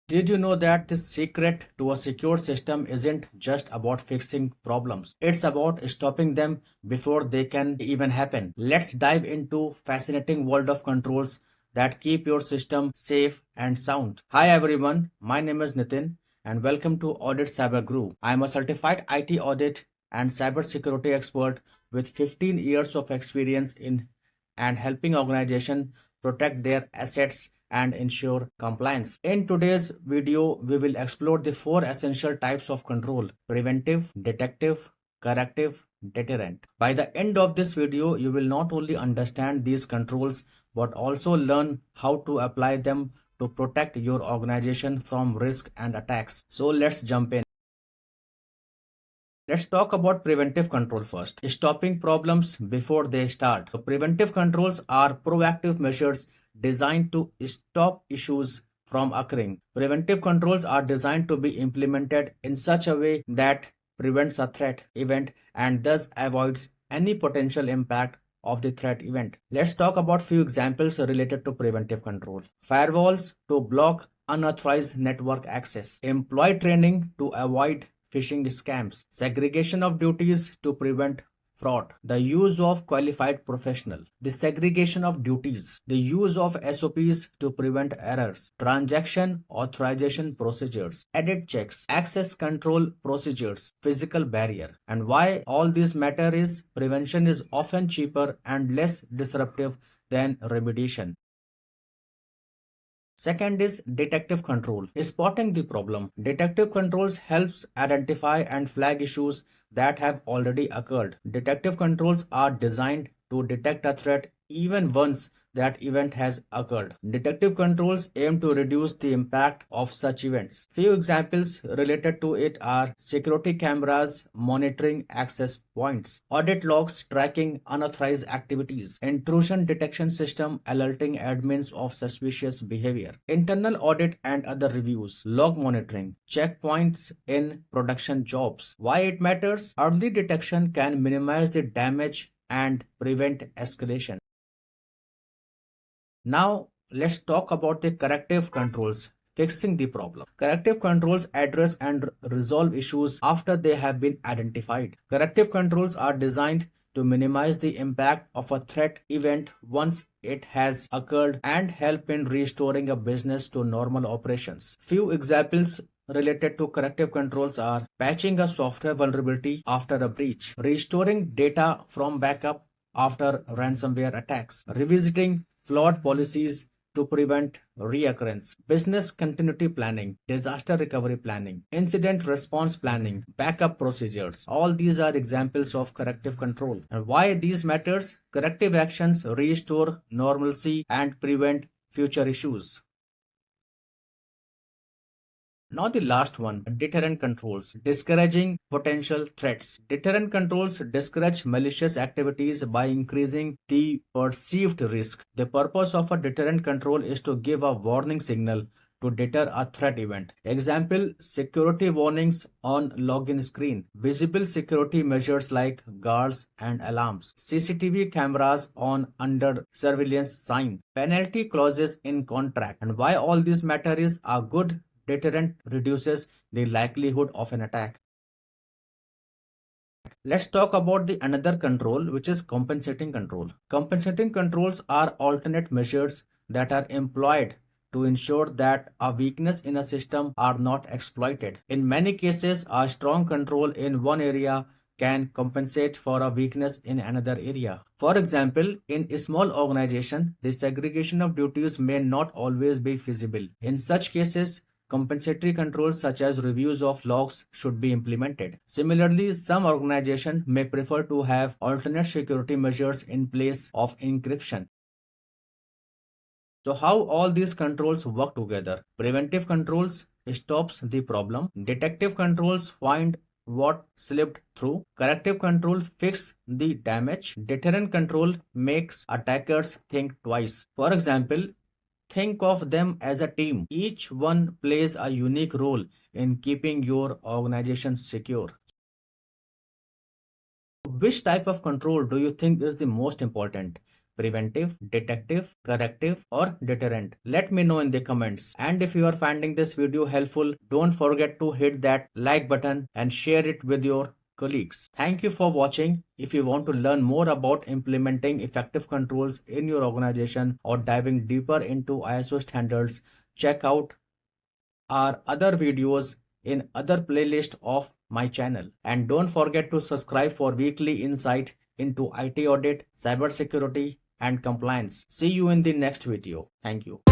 Did you know that the secret to a secure system isn't just about fixing problems? It's about stopping them before they can even happen. Let's dive into fascinating world of controls that keep your system safe and sound. Hi everyone, my name is Nitin and welcome to Audit Cyber Guru. I'm a certified IT audit and cybersecurity expert with 15 years of experience in and helping organizations protect their assets and ensure compliance. In today's video, we will explore the four essential types of control: preventive, detective, corrective, deterrent. By the end of this video, you will not only understand these controls but also learn how to apply them to protect your organization from risk and attacks. So let's jump in. Let's talk about preventive control first. Stopping problems before they start. So preventive controls are proactive measures designed to stop issues from occurring. Preventive controls are designed to be implemented in such a way that prevents a threat event and thus avoids any potential impact of the threat event. Let's talk about few examples related to preventive control. Firewalls to block unauthorized network access. Employee training to avoid phishing scams, segregation of duties to prevent fraud, the use of qualified professional, the segregation of duties, the use of SOPs to prevent errors, transaction authorization procedures, edit checks, access control procedures, physical barrier. And why all these matter is prevention is often cheaper and less disruptive than remediation. Second is detective control, spotting the problem. Detective controls helps identify and flag issues that have already occurred. Detective controls are designed to detect a threat even once that event has occurred. Detective controls aim to reduce the impact of such events. Few examples related to it are security cameras monitoring access points, audit logs tracking unauthorized activities, intrusion detection system alerting admins of suspicious behavior, internal audit and other reviews, log monitoring, checkpoints in production jobs. Why it matters? Early detection can minimize the damage and prevent escalation. Now let's talk about the corrective controls, fixing the problem. Corrective controls address and resolve issues after they have been identified. Corrective controls are designed to minimize the impact of a threat event once it has occurred and help in restoring a business to normal operations. Few examples related to corrective controls are patching a software vulnerability after a breach, restoring data from backup after ransomware attacks, revisiting flawed policies to prevent reoccurrence, business continuity planning, disaster recovery planning, incident response planning, backup procedures. All these are examples of corrective control. And why these matters? Corrective actions restore normalcy and prevent future issues. Now the last one, deterrent controls, discouraging potential threats. Deterrent controls discourage malicious activities by increasing the perceived risk. The purpose of a deterrent control is to give a warning signal to deter a threat event. Example, security warnings on login screen, visible security measures like guards and alarms, CCTV cameras on under surveillance sign, penalty clauses in contract. And why all these matter is a good deterrent reduces the likelihood of an attack. Let's talk about the another control, which is compensating control. Compensating controls are alternate measures that are employed to ensure that a weakness in a system are not exploited. In many cases, a strong control in one area can compensate for a weakness in another area. For example, in a small organization, the segregation of duties may not always be feasible. In such cases, compensatory controls such as reviews of logs should be implemented. Similarly, some organizations may prefer to have alternate security measures in place of encryption. So how all these controls work together? Preventive controls stops the problem. Detective controls find what slipped through. Corrective control fix the damage. Deterrent control makes attackers think twice. For example, think of them as a team. Each one plays a unique role in keeping your organization secure. Which type of control do you think is the most important? preventive, detective, corrective, or deterrent? Let me know in the comments. And if you are finding this video helpful, don't forget to hit that like button and share it with your colleagues. Thank you for watching. If you want to learn more about implementing effective controls in your organization or diving deeper into ISO standards, check out our other videos in other playlist of my channel. And don't forget to subscribe for weekly insight into IT audit, cybersecurity, and compliance. See you in the next video. Thank you.